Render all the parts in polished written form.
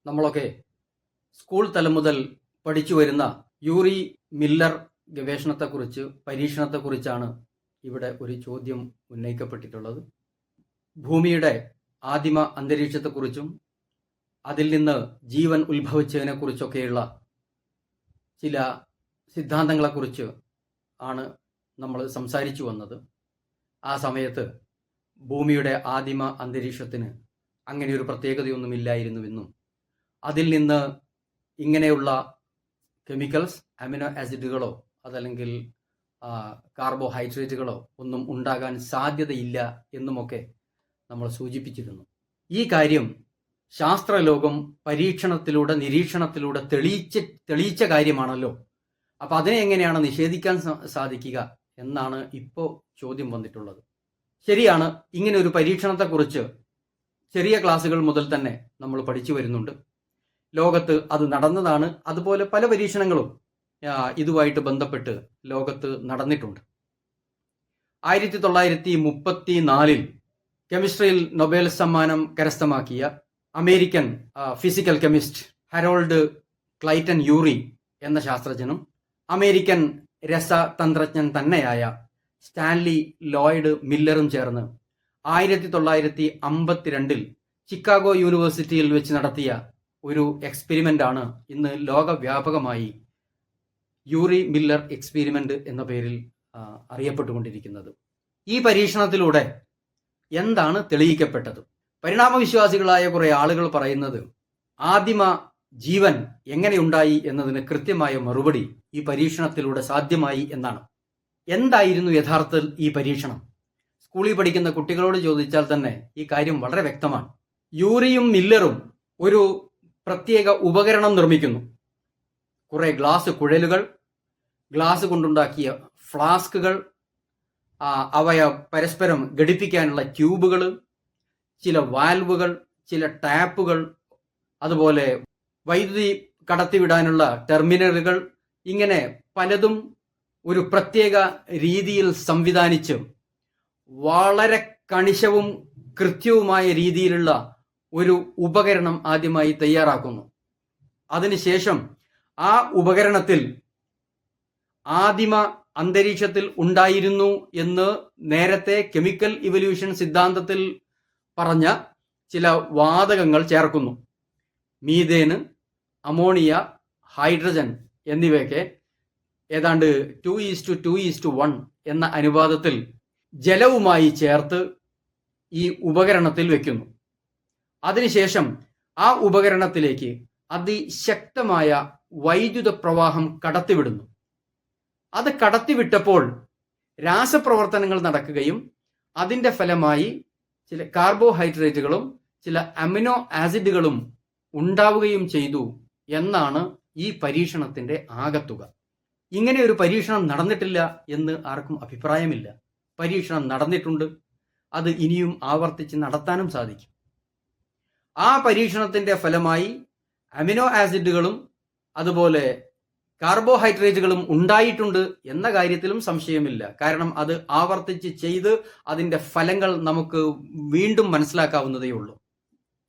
നമ്മളൊക്കെ സ്കൂൾ തലം മുതൽ പഠിച്ചു വരുന്ന യൂറി മില്ലർ ഗവേഷണത്തെക്കുറിച്ച്, പരീക്ഷണത്തെക്കുറിച്ചാണ് ഇവിടെ ഒരു ചോദ്യം ഉന്നയിക്കപ്പെട്ടിട്ടുള്ളത്. ഭൂമിയുടെ ആദിമ അന്തരീക്ഷത്തെക്കുറിച്ചും അതിൽ നിന്ന് ജീവൻ ഉത്ഭവിച്ചതിനെക്കുറിച്ചൊക്കെയുള്ള ചില സിദ്ധാന്തങ്ങളെക്കുറിച്ച് ആണ് നമ്മൾ സംസാരിച്ചു വന്നത്. ആ സമയത്ത് ഭൂമിയുടെ ആദിമ അന്തരീക്ഷത്തിന് അങ്ങനെ ഒരു പ്രത്യേകതയൊന്നുമില്ലായിരുന്നുവെന്നും അതിൽ നിന്ന് ഇങ്ങനെയുള്ള കെമിക്കൽസ്, അമിനോ ആസിഡുകളോ അതല്ലെങ്കിൽ കാർബോഹൈഡ്രേറ്റുകളോ ഒന്നും ഉണ്ടാകാൻ സാധ്യതയില്ല എന്നുമൊക്കെ നമ്മൾ സൂചിപ്പിച്ചിരുന്നു. ഈ കാര്യം ശാസ്ത്രലോകം പരീക്ഷണത്തിലൂടെ, നിരീക്ഷണത്തിലൂടെ തെളിയിച്ച കാര്യമാണല്ലോ. അപ്പം അതിനെ എങ്ങനെയാണ് നിഷേധിക്കാൻ സാധിക്കുക എന്നാണ് ഇപ്പോൾ ചോദ്യം വന്നിട്ടുള്ളത്. ശരിയാണ്, ഇങ്ങനെ ഒരു പരീക്ഷണത്തെക്കുറിച്ച് ചെറിയ ക്ലാസ്സുകൾ മുതൽ തന്നെ നമ്മൾ പഠിച്ചു വരുന്നുണ്ട്. ലോകത്ത് അത് നടന്നതാണ്. അതുപോലെ പല പരീക്ഷണങ്ങളും ഇതുമായിട്ട് ബന്ധപ്പെട്ട് ലോകത്ത് നടന്നിട്ടുണ്ട്. 1934 കെമിസ്ട്രിയിൽ നൊബേൽ സമ്മാനം കരസ്ഥമാക്കിയ American physical chemist Harold Cleiton Yuri എന്ന ശാസ്ത്രജ്ഞനും അമേരിക്കൻ രസതന്ത്രജ്ഞൻ തന്നെയായ സ്റ്റാൻലി ലോയ്ഡ് മില്ലറും ചേർന്ന് 1952 ചിക്കാഗോ യൂണിവേഴ്സിറ്റിയിൽ വെച്ച് നടത്തിയ ഒരു എക്സ്പെരിമെന്റ് ആണ് ഇന്ന് ലോകവ്യാപകമായി യൂറി മില്ലർ എക്സ്പെരിമെന്റ് എന്ന പേരിൽ അറിയപ്പെട്ടുകൊണ്ടിരിക്കുന്നത്. ഈ പരീക്ഷണത്തിലൂടെ എന്താണ് തെളിയിക്കപ്പെട്ടത്? പരിണാമവിശ്വാസികളായ കുറെ ആളുകൾ പറയുന്നത് ആദിമ ജീവൻ എങ്ങനെയുണ്ടായി എന്നതിന് കൃത്യമായ മറുപടി ഈ പരീക്ഷണത്തിലൂടെ സാധ്യമായി എന്നാണ്. എന്തായിരുന്നു യഥാർത്ഥത്തിൽ ഈ പരീക്ഷണം? സ്കൂളിൽ പഠിക്കുന്ന കുട്ടികളോട് ചോദിച്ചാൽ തന്നെ ഈ കാര്യം വളരെ വ്യക്തമാണ്. യൂറിയും മില്ലറും ഒരു പ്രത്യേക ഉപകരണം നിർമ്മിക്കുന്നു. കുറെ ഗ്ലാസ് കുഴലുകൾ, ഗ്ലാസ് കൊണ്ടുണ്ടാക്കിയ ഫ്ലാസ്കുകൾ, അവയെ പരസ്പരം ഘടിപ്പിക്കാനുള്ള ട്യൂബുകൾ, ചില വാൽവുകൾ, ചില ടാപ്പുകൾ, അതുപോലെ വൈദ്യുതി കടത്തിവിടാനുള്ള ടെർമിനലുകൾ, ഇങ്ങനെ പലതും ഒരു പ്രത്യേക രീതിയിൽ സംവിധാനിച്ച് വളരെ കണിശവും കൃത്യവുമായ രീതിയിലുള്ള ഒരു ഉപകരണം ആദ്യമായി തയ്യാറാക്കുന്നു. അതിനുശേഷം ആ ഉപകരണത്തിൽ ആദിമ അന്തരീക്ഷത്തിൽ ഉണ്ടായിരുന്നു എന്ന് നേരത്തെ കെമിക്കൽ ഇവല്യൂഷൻ സിദ്ധാന്തത്തിൽ പറഞ്ഞ ചില വാതകങ്ങൾ ചേർക്കുന്നു. മീഥേന്, അമോണിയ, ഹൈഡ്രജൻ എന്നിവയൊക്കെ ഏതാണ്ട് 2:2:1 എന്ന അനുപാതത്തിൽ ജലവുമായി ചേർത്ത് ഈ ഉപകരണത്തിൽ വെക്കുന്നു. അതിനുശേഷം ആ ഉപകരണത്തിലേക്ക് അതിശക്തമായ വൈദ്യുത പ്രവാഹം കടത്തിവിടുന്നു. അത് കടത്തിവിട്ടപ്പോൾ രാസപ്രവർത്തനങ്ങൾ നടക്കുകയും അതിൻ്റെ ഫലമായി ചില കാർബോഹൈഡ്രേറ്റുകളും ചില അമിനോ ആസിഡുകളും ഉണ്ടാവുകയും ചെയ്തു എന്നാണ് ഈ പരീക്ഷണത്തിന്റെ ആകത്തുക. ഇങ്ങനെ ഒരു പരീക്ഷണം നടന്നിട്ടില്ല എന്ന് ആർക്കും അഭിപ്രായമില്ല. പരീക്ഷണം നടന്നിട്ടുണ്ട്. അത് ഇനിയും ആവർത്തിച്ച് നടത്താനും സാധിക്കും. ആ പരീക്ഷണത്തിന്റെ ഫലമായി അമിനോ ആസിഡുകളും അതുപോലെ കാർബോഹൈഡ്രേറ്റുകളും ഉണ്ടായിട്ടുണ്ട് എന്ന കാര്യത്തിലും സംശയമില്ല. കാരണം അത് ആവർത്തിച്ച് ചെയ്ത് അതിന്റെ ഫലങ്ങൾ നമുക്ക് വീണ്ടും മനസ്സിലാക്കാവുന്നതേ ഉള്ളൂ.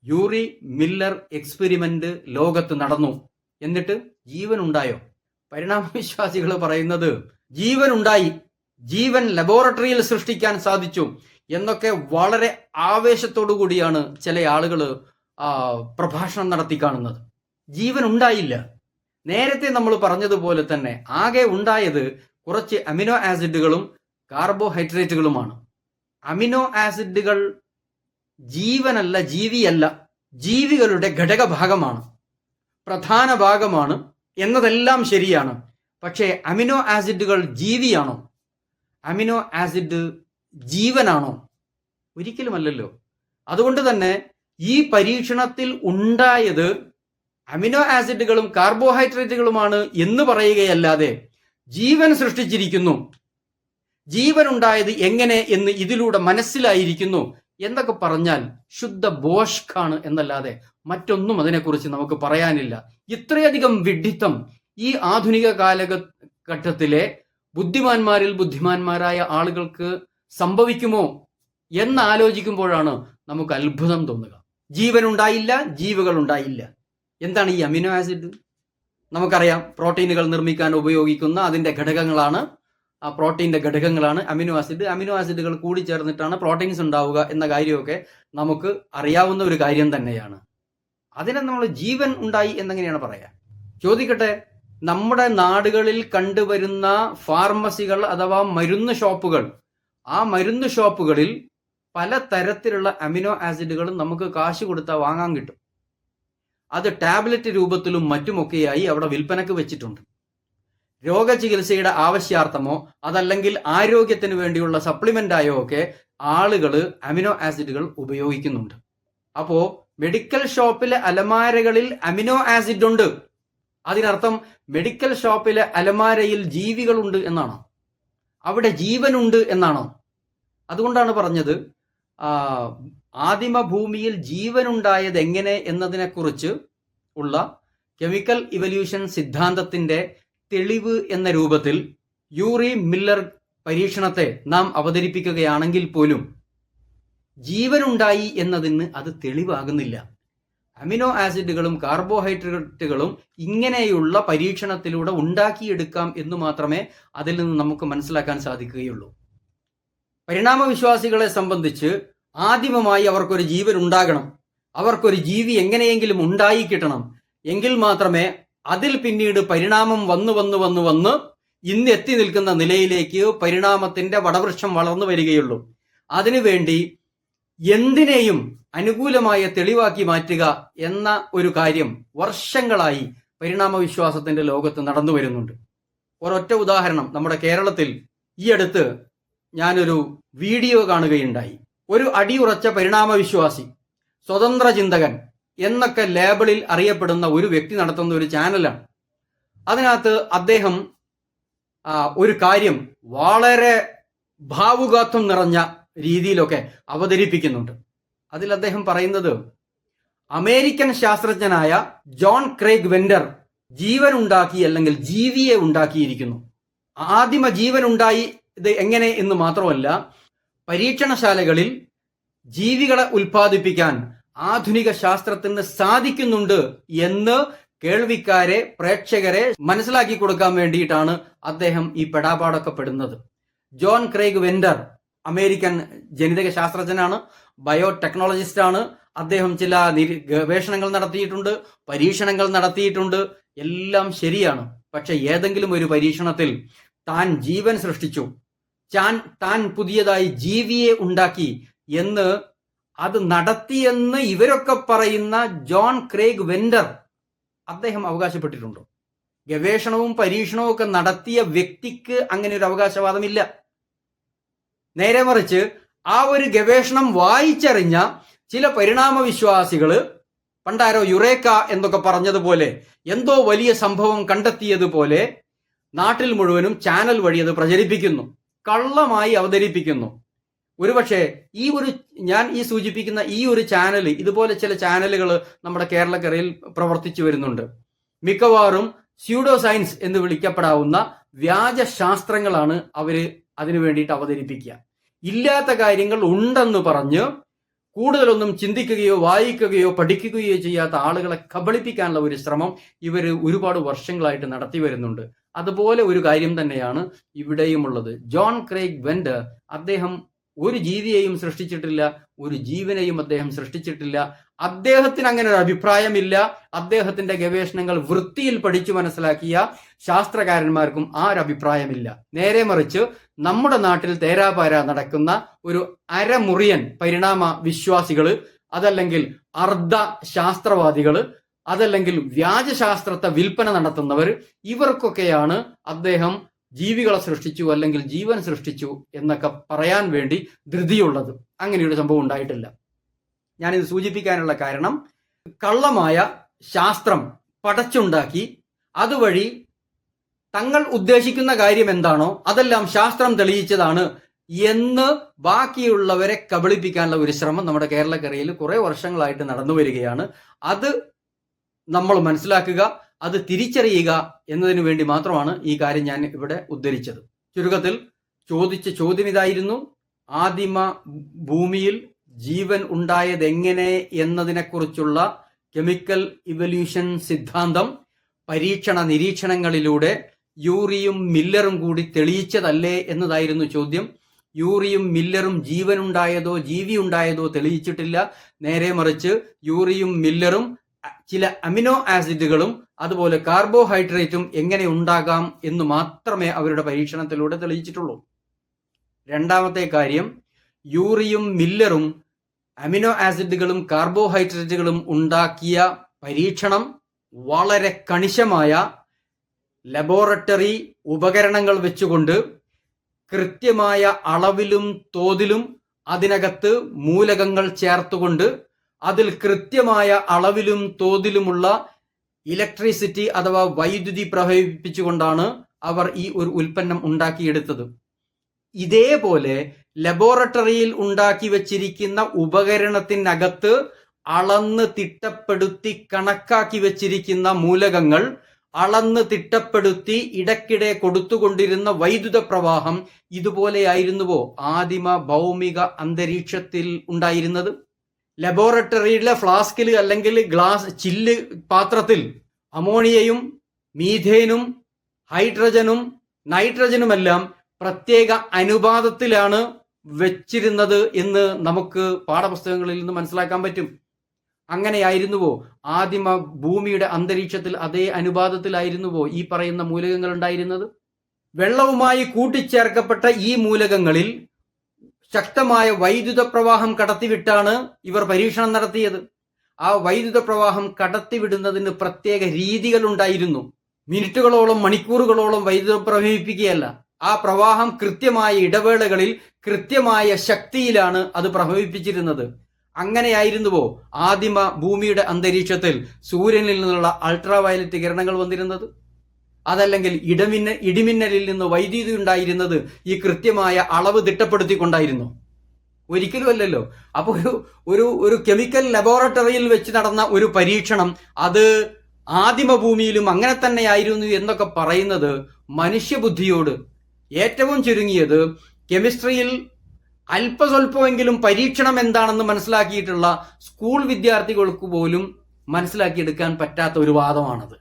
യൂറി മില്ലർ എക്സ്പെരിമെന്റ് ലോകത്ത് നടന്നു. എന്നിട്ട് ജീവൻ ഉണ്ടായോ? പരിണാമവിശ്വാസികൾ പറയുന്നത് ജീവൻ ഉണ്ടായി, ജീവൻ ലബോറട്ടറിയിൽ സൃഷ്ടിക്കാൻ സാധിച്ചു എന്നൊക്കെ വളരെ ആവേശത്തോടു കൂടിയാണ് ചില ആളുകൾ പ്രഭാഷണം നടത്തി കാണുന്നത്. ജീവൻ ഉണ്ടായില്ല. നേരത്തെ നമ്മൾ പറഞ്ഞതുപോലെ തന്നെ ആകെ ഉണ്ടായത് കുറച്ച് അമിനോ ആസിഡുകളും കാർബോഹൈഡ്രേറ്റുകളുമാണ്. അമിനോ ആസിഡുകൾ ജീവനല്ല, ജീവിയല്ല, ജീവികളുടെ ഘടകഭാഗമാണ്, പ്രധാന ഭാഗമാണ് എന്നതെല്ലാം ശരിയാണ്. പക്ഷേ അമിനോ ആസിഡുകൾ ജീവിയാണോ? Amino acid ജീവനാണോ? ഒരിക്കലുമല്ലല്ലോ. അതുകൊണ്ട് തന്നെ ഈ പരീക്ഷണത്തിൽ ഉണ്ടായത് അമിനോ ആസിഡുകളും കാർബോഹൈഡ്രേറ്റുകളുമാണ് എന്ന് പറയുകയല്ലാതെ ജീവൻ സൃഷ്ടിച്ചിരിക്കുന്നു, ജീവൻ ഉണ്ടായത് എങ്ങനെ എന്ന് ഇതിലൂടെ മനസ്സിലായിരിക്കുന്നു എന്നൊക്കെ പറഞ്ഞാൽ ശുദ്ധ ബോഷ്കാണ് എന്നല്ലാതെ മറ്റൊന്നും അതിനെക്കുറിച്ച് നമുക്ക് പറയാനില്ല. ഇത്രയധികം വിഡ്ഢിത്തം ഈ ആധുനിക കാലഘട്ടത്തിലെ ബുദ്ധിമാന്മാരിൽ ബുദ്ധിമാന്മാരായ ആളുകൾക്ക് സംഭവിക്കുമോ എന്നാലോചിക്കുമ്പോഴാണ് നമുക്ക് അത്ഭുതം തോന്നുക. ജീവൻ ഉണ്ടായില്ല, ജീവികൾ ഉണ്ടായില്ല. എന്താണ് ഈ അമിനോ ആസിഡ്? നമുക്കറിയാം, പ്രോട്ടീനുകൾ നിർമ്മിക്കാൻ ഉപയോഗിക്കുന്ന അതിന്റെ ഘടകങ്ങളാണ്, ആ പ്രോട്ടീന്റെ ഘടകങ്ങളാണ് അമിനോ ആസിഡ്. അമിനോ ആസിഡുകൾ കൂടി ചേർന്നിട്ടാണ് പ്രോട്ടീൻസ് ഉണ്ടാവുക എന്ന കാര്യമൊക്കെ നമുക്ക് അറിയാവുന്ന ഒരു കാര്യം തന്നെയാണ്. അതിനെ നമ്മൾ ജീവൻ ഉണ്ടായി എന്നെങ്ങനെയാണ് പറയാ? ചോദിക്കട്ടെ, നമ്മുടെ നാടുകളിൽ കണ്ടുവരുന്ന ഫാർമസികൾ അഥവാ മരുന്ന് ഷോപ്പുകൾ, ആ മരുന്ന് ഷോപ്പുകളിൽ പല തരത്തിലുള്ള അമിനോ ആസിഡുകളും നമുക്ക് കാശ് കൊടുത്താൽ വാങ്ങാൻ കിട്ടും. അത് ടാബ്ലറ്റ് രൂപത്തിലും മറ്റുമൊക്കെയായി അവിടെ വിൽപ്പനക്ക് വെച്ചിട്ടുണ്ട്. രോഗചികിത്സയുടെ ആവശ്യാർത്ഥമോ അതല്ലെങ്കിൽ ആരോഗ്യത്തിന് വേണ്ടിയുള്ള സപ്ലിമെന്റായോ ഒക്കെ ആളുകൾ അമിനോ ആസിഡുകൾ ഉപയോഗിക്കുന്നുണ്ട്. അപ്പോ മെഡിക്കൽ ഷോപ്പിലെ അലമാരകളിൽ അമിനോ ആസിഡ് ഉണ്ട്. അതിനർത്ഥം മെഡിക്കൽ ഷോപ്പിലെ അലമാരയിൽ ജീവികളുണ്ട് എന്നാണോ? അവിടെ ജീവനുണ്ട് എന്നാണോ? അതുകൊണ്ടാണ് പറഞ്ഞത്, ആദിമ ഭൂമിയിൽ ജീവനുണ്ടായത് എങ്ങനെ എന്നതിനെക്കുറിച്ച് ഉള്ള കെമിക്കൽ ഇവല്യൂഷൻ സിദ്ധാന്തത്തിന്റെ തെളിവ് എന്ന രൂപത്തിൽ യൂറി മില്ലർ പരീക്ഷണത്തെ നാം അവതരിപ്പിക്കുകയാണെങ്കിൽ പോലും ജീവനുണ്ടായി എന്നതിന് അത് തെളിവാകുന്നില്ല. അമിനോ ആസിഡുകളും കാർബോഹൈഡ്രേറ്റുകളും ഇങ്ങനെയുള്ള പരീക്ഷണത്തിലൂടെ ഉണ്ടാക്കിയെടുക്കാം എന്ന് മാത്രമേ അതിൽ നിന്ന് നമുക്ക് മനസ്സിലാക്കാൻ സാധിക്കുകയുള്ളൂ. പരിണാമ വിശ്വാസികളെ സംബന്ധിച്ച് ആദിമമായി അവർക്കൊരു ജീവൻ ഉണ്ടാകണം, അവർക്കൊരു ജീവി എങ്ങനെയെങ്കിലും ഉണ്ടായി കിട്ടണം, എങ്കിൽ മാത്രമേ അതിൽ പിന്നീട് പരിണാമം വന്ന് ഇന്ന് എത്തി നിൽക്കുന്ന നിലയിലേക്ക് പരിണാമത്തിന്റെ വടവൃക്ഷം വളർന്നു വരികയുള്ളൂ. അതിനുവേണ്ടി എന്തിനേയും അനുകൂലമായ തെളിവാക്കി മാറ്റുക എന്ന ഒരു കാര്യം വർഷങ്ങളായി പരിണാമ വിശ്വാസത്തിന്റെ ലോകത്ത് നടന്നു വരുന്നുണ്ട്. ഒരൊറ്റ ഉദാഹരണം, നമ്മുടെ കേരളത്തിൽ ഈ അടുത്ത് ഞാനൊരു വീഡിയോ കാണുകയുണ്ടായി. ഒരു അടിയുറച്ച പരിണാമ വിശ്വാസി, സ്വതന്ത്ര ചിന്തകൻ എന്നൊക്കെ ലേബിളിൽ അറിയപ്പെടുന്ന ഒരു വ്യക്തി നടത്തുന്ന ഒരു ചാനലാണ്. അതിനകത്ത് അദ്ദേഹം ഒരു കാര്യം വളരെ ഭാവുകത്വം നിറഞ്ഞ രീതിയിലൊക്കെ അവതരിപ്പിക്കുന്നുണ്ട്. അതിൽ അദ്ദേഹം പറയുന്നത്, അമേരിക്കൻ ശാസ്ത്രജ്ഞനായ ജോൺ ക്രേഗ് വെൻഡർ ജീവൻ ഉണ്ടാക്കി അല്ലെങ്കിൽ ജീവിയെ ഉണ്ടാക്കിയിരിക്കുന്നു. ആദിമ ജീവൻ ഉണ്ടായി ഇത് എങ്ങനെ എന്ന് മാത്രമല്ല, പരീക്ഷണശാലകളിൽ ജീവികളെ ഉൽപ്പാദിപ്പിക്കാൻ ആധുനിക ശാസ്ത്രത്തിന് സാധിക്കുന്നുണ്ട് എന്ന് കേൾവിക്കാരെ, പ്രേക്ഷകരെ മനസ്സിലാക്കി കൊടുക്കാൻ വേണ്ടിയിട്ടാണ് അദ്ദേഹം ഈ പെടാപാടൊക്കെ പെടുന്നത്. ജോൺ ക്രേഗ് വെൻഡർ അമേരിക്കൻ ജനിതക ശാസ്ത്രജ്ഞനാണ്, ബയോടെക്നോളജിസ്റ്റ് ആണ്. അദ്ദേഹം ചില ഗവേഷണങ്ങൾ നടത്തിയിട്ടുണ്ട്, പരീക്ഷണങ്ങൾ നടത്തിയിട്ടുണ്ട്, എല്ലാം ശരിയാണ്. പക്ഷെ ഏതെങ്കിലും ഒരു പരീക്ഷണത്തിൽ താൻ ജീവൻ സൃഷ്ടിച്ചു, താൻ പുതിയതായി ജീവിയെ ഉണ്ടാക്കി എന്ന് അത് നടത്തിയെന്ന് ഇവരൊക്കെ പറയുന്ന ജോൺ ക്രേഗ് വെൻഡർ അദ്ദേഹം അവകാശപ്പെട്ടിട്ടുണ്ടോ? ഗവേഷണവും പരീക്ഷണവും ഒക്കെ നടത്തിയ വ്യക്തിക്ക് അങ്ങനെ ഒരു അവകാശവാദമില്ല. നേരെ മറിച്ച് ആ ഒരു ഗവേഷണം വായിച്ചറിഞ്ഞ ചില പരിണാമ വിശ്വാസികള് പണ്ടാരോ യുറേക്ക എന്നൊക്കെ പറഞ്ഞതുപോലെ എന്തോ വലിയ സംഭവം കണ്ടെത്തിയതുപോലെ നാട്ടിൽ മുഴുവനും ചാനൽ വഴി അത് പ്രചരിപ്പിക്കുന്നു, കള്ളമായി അവതരിപ്പിക്കുന്നു. ഒരുപക്ഷെ ഞാൻ ഈ സൂചിപ്പിക്കുന്ന ഈ ഒരു ചാനൽ, ഇതുപോലെ ചില ചാനലുകൾ നമ്മുടെ കേരളക്കരയിൽ പ്രവർത്തിച്ചു വരുന്നുണ്ട്. മിക്കവാറും സ്യൂഡോ സയൻസ് എന്ന് വിളിക്കപ്പെടാവുന്ന വ്യാജ ശാസ്ത്രങ്ങളാണ് അവര് അതിനു വേണ്ടിയിട്ട് അവതരിപ്പിക്കുക. ഇല്ലാത്ത കാര്യങ്ങൾ ഉണ്ടെന്ന് പറഞ്ഞ് കൂടുതലൊന്നും ചിന്തിക്കുകയോ വായിക്കുകയോ പഠിക്കുകയോ ചെയ്യാത്ത ആളുകളെ കബളിപ്പിക്കാനുള്ള ഒരു ശ്രമം ഇവര് ഒരുപാട് വർഷങ്ങളായിട്ട് നടത്തി വരുന്നുണ്ട്. അതുപോലെ ഒരു കാര്യം തന്നെയാണ് ഇവിടെയുമുള്ളത്. ജോൺ ക്രേഗ് വെൻഡർ അദ്ദേഹം ഒരു ജീവിയെയും സൃഷ്ടിച്ചിട്ടില്ല, ഒരു ജീവനെയും അദ്ദേഹം സൃഷ്ടിച്ചിട്ടില്ല. അദ്ദേഹത്തിന് അങ്ങനെ ഒരു അഭിപ്രായമില്ല. അദ്ദേഹത്തിന്റെ ഗവേഷണങ്ങൾ വൃത്തിയിൽ പഠിച്ചു മനസ്സിലാക്കിയ ശാസ്ത്രകാരന്മാർക്കും ആ ഒരു അഭിപ്രായമില്ല. നേരെ മറിച്ച് നമ്മുടെ നാട്ടിൽ തേരാപാര നടക്കുന്ന ഒരു അരമുറിയൻ പരിണാമ വിശ്വാസികള്, അതല്ലെങ്കിൽ അർദ്ധ ശാസ്ത്രവാദികള്, അതല്ലെങ്കിൽ വ്യാജശാസ്ത്രത്തെ വിൽപ്പന നടത്തുന്നവർ, ഇവർക്കൊക്കെയാണ് അദ്ദേഹം ജീവികളെ സൃഷ്ടിച്ചു അല്ലെങ്കിൽ ജീവൻ സൃഷ്ടിച്ചു എന്നൊക്കെ പറയാൻ വേണ്ടി ധൃതിയുള്ളത്. അങ്ങനെയൊരു സംഭവം ഉണ്ടായിട്ടില്ല. ഞാനിത് സൂചിപ്പിക്കാനുള്ള കാരണം, കള്ളമായ ശാസ്ത്രം പടച്ചുണ്ടാക്കി അതുവഴി തങ്ങൾ ഉദ്ദേശിക്കുന്ന കാര്യം എന്താണോ അതെല്ലാം ശാസ്ത്രം തെളിയിച്ചതാണ് എന്ന് ബാക്കിയുള്ളവരെ കബളിപ്പിക്കാനുള്ള ഒരു ശ്രമം നമ്മുടെ കേരളക്കരയിൽ കുറെ വർഷങ്ങളായിട്ട് നടന്നു വരികയാണ്. അത് നമ്മൾ മനസ്സിലാക്കുക, അത് തിരിച്ചറിയുക എന്നതിനു വേണ്ടി മാത്രമാണ് ഈ കാര്യം ഞാൻ ഇവിടെ ഉദ്ധരിച്ചത്. ചുരുക്കത്തിൽ ചോദിച്ച ചോദ്യം ഇതായിരുന്നു, ആദിമ ഭൂമിയിൽ ജീവൻ ഉണ്ടായത് എങ്ങനെ എന്നതിനെക്കുറിച്ചുള്ള കെമിക്കൽ ഇവല്യൂഷൻ സിദ്ധാന്തം പരീക്ഷണ നിരീക്ഷണങ്ങളിലൂടെ യൂറിയും മില്ലറും കൂടി തെളിയിച്ചതല്ലേ എന്നതായിരുന്നു ചോദ്യം. യൂറിയും മില്ലറും ജീവനുണ്ടായതോ ജീവി ഉണ്ടായതോ തെളിയിച്ചിട്ടില്ല. നേരെ മറിച്ച് യൂറിയും മില്ലറും ചില അമിനോ ആസിഡുകളും അതുപോലെ കാർബോഹൈഡ്രേറ്റും എങ്ങനെ ഉണ്ടാകാം എന്ന് മാത്രമേ അവരുടെ പരീക്ഷണത്തിലൂടെ തെളിയിച്ചിട്ടുള്ളൂ. രണ്ടാമത്തെ കാര്യം, യൂറിയും മില്ലറും അമിനോ ആസിഡുകളും കാർബോഹൈഡ്രേറ്റുകളും ഉണ്ടാക്കിയ പരീക്ഷണം വളരെ കണിശമായ ലബോറട്ടറി ഉപകരണങ്ങൾ വെച്ചുകൊണ്ട് കൃത്യമായ അളവിലും തോതിലും അതിനകത്ത് മൂലകങ്ങൾ ചേർത്തുകൊണ്ട് അതിൽ കൃത്യമായ അളവിലും തോതിലുമുള്ള ഇലക്ട്രിസിറ്റി അഥവാ വൈദ്യുതി പ്രവഹിപ്പിച്ചുകൊണ്ടാണ് അവർ ഈ ഒരു ഉൽപ്പന്നം ഉണ്ടാക്കിയെടുത്തത്. ഇതേപോലെ ലബോറട്ടറിയിൽ ഉണ്ടാക്കി വച്ചിരിക്കുന്ന ഉപകരണത്തിനകത്ത് അളന്ന് തിട്ടപ്പെടുത്തി കണക്കാക്കി വച്ചിരിക്കുന്ന മൂലകങ്ങൾ അളന്ന് തിട്ടപ്പെടുത്തി ഇടയ്ക്കിടെ കൊടുത്തുകൊണ്ടിരുന്ന വൈദ്യുത പ്രവാഹം ഇതുപോലെയായിരുന്നുവോ ആദിമ ഭൗമിക അന്തരീക്ഷത്തിൽ ഉണ്ടായിരുന്നത്? ലബോറട്ടറിയിലെ ഫ്ലാസ്കിൽ അല്ലെങ്കിൽ ഗ്ലാസ് ചില്ല് പാത്രത്തിൽ അമോണിയയും മീഥേനും ഹൈഡ്രജനും നൈട്രജനുമെല്ലാം പ്രത്യേക അനുപാതത്തിലാണ് വെച്ചിരുന്നത് എന്ന് നമുക്ക് പാഠപുസ്തകങ്ങളിൽ നിന്ന് മനസ്സിലാക്കാൻ പറ്റും. അങ്ങനെയായിരുന്നുവോ ആദിമ ഭൂമിയുടെ അന്തരീക്ഷത്തിൽ അതേ അനുപാതത്തിലായിരുന്നുവോ ഈ പറയുന്ന മൂലകങ്ങൾ ഉണ്ടായിരുന്നത്? വെള്ളവുമായി കൂട്ടിച്ചേർക്കപ്പെട്ട ഈ മൂലകങ്ങളിൽ ശക്തമായ വൈദ്യുത പ്രവാഹം കടത്തിവിട്ടാണ് ഇവർ പരീക്ഷണം നടത്തിയത്. ആ വൈദ്യുത പ്രവാഹം കടത്തിവിടുന്നതിന് പ്രത്യേക രീതികൾ ഉണ്ടായിരുന്നു. മിനിറ്റുകളോളം മണിക്കൂറുകളോളം വൈദ്യുതം പ്രവഹിപ്പിക്കുകയല്ല, ആ പ്രവാഹം കൃത്യമായ ഇടവേളകളിൽ കൃത്യമായ ശക്തിയിലാണ് അത് പ്രവഹിപ്പിച്ചിരുന്നത്. അങ്ങനെയായിരുന്നുവോ ആദിമ ഭൂമിയുടെ അന്തരീക്ഷത്തിൽ സൂര്യനിൽ നിന്നുള്ള അൾട്രാവയലറ്റ് കിരണങ്ങൾ വന്നിരുന്നത്? അതല്ലെങ്കിൽ ഇടിമിന്നലിൽ നിന്ന് വൈദ്യുതി ഉണ്ടായിരുന്നത് ഈ കൃത്യമായ അളവ് തിട്ടപ്പെടുത്തിക്കൊണ്ടായിരുന്നു? ഒരിക്കലും അല്ലല്ലോ. അപ്പോൾ ഒരു കെമിക്കൽ ലബോറട്ടറിയിൽ വെച്ച് നടന്ന ഒരു പരീക്ഷണം അത് ആദിമ ഭൂമിയിലും അങ്ങനെ തന്നെയായിരുന്നു എന്നൊക്കെ പറയുന്നത് മനുഷ്യബുദ്ധിയോട്, ഏറ്റവും ചുരുങ്ങിയത് കെമിസ്ട്രിയിൽ അല്പസ്വല്പമെങ്കിലും പരീക്ഷണം എന്താണെന്ന് മനസ്സിലാക്കിയിട്ടുള്ള സ്കൂൾ വിദ്യാർത്ഥികൾക്ക് പോലും മനസ്സിലാക്കിയെടുക്കാൻ പറ്റാത്ത ഒരു വാദമാണത്.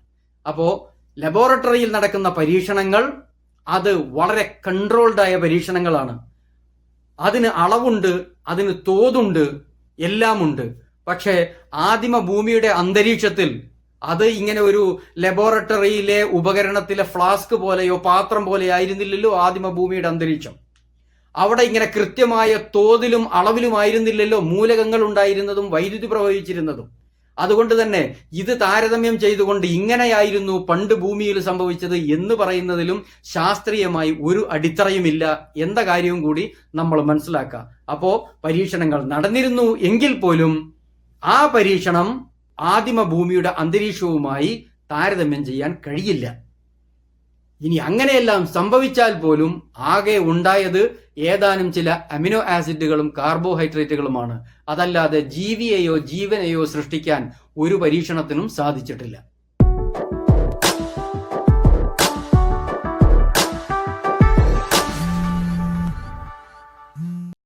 അപ്പോൾ ലബോറട്ടറിയിൽ നടക്കുന്ന പരീക്ഷണങ്ങൾ അത് വളരെ കൺട്രോൾഡായ പരീക്ഷണങ്ങളാണ്. അതിന് അളവുണ്ട്, അതിന് തോതുണ്ട്, എല്ലാമുണ്ട്. പക്ഷേ ആദിമ ഭൂമിയുടെ അന്തരീക്ഷത്തിൽ അത് ഇങ്ങനെ ഒരു ലബോറട്ടറിയിലെ ഉപകരണത്തിലെ ഫ്ലാസ്ക് പോലെയോ പാത്രം പോലെയോ ആയിരുന്നില്ലല്ലോ ആദിമ ഭൂമിയുടെ അന്തരീക്ഷം. അവിടെ ഇങ്ങനെ കൃത്യമായ തോതിലും അളവിലുമായിരുന്നില്ലല്ലോ മൂലകങ്ങൾ ഉണ്ടായിരുന്നതും വൈദ്യുതി പ്രവഹിച്ചിരുന്നതും. അതുകൊണ്ട് തന്നെ ഇത് താരതമ്യം ചെയ്തുകൊണ്ട് ഇങ്ങനെയായിരുന്നു പണ്ട് ഭൂമിയിൽ സംഭവിച്ചത് എന്ന് പറയുന്നതിലും ശാസ്ത്രീയമായി ഒരു അടിത്തറയുമില്ല എന്ന കാര്യവും കൂടി നമ്മൾ മനസ്സിലാക്കുക. അപ്പോ പരീക്ഷണങ്ങൾ നടന്നിരുന്നു എങ്കിൽ പോലും ആ പരീക്ഷണം ആദിമ ഭൂമിയുടെ അന്തരീക്ഷവുമായി താരതമ്യം ചെയ്യാൻ കഴിയില്ല. ഇനി അങ്ങനെയെല്ലാം സംഭവിച്ചാൽ പോലും ആകെ ഉണ്ടായത് ഏതാനും ചില അമിനോ ആസിഡുകളും കാർബോഹൈഡ്രേറ്റുകളുമാണ്. അതല്ലാതെ ജീവിയെയോ ജീവനെയോ സൃഷ്ടിക്കാൻ ഒരു പരീക്ഷണത്തിനും സാധിച്ചിട്ടില്ല.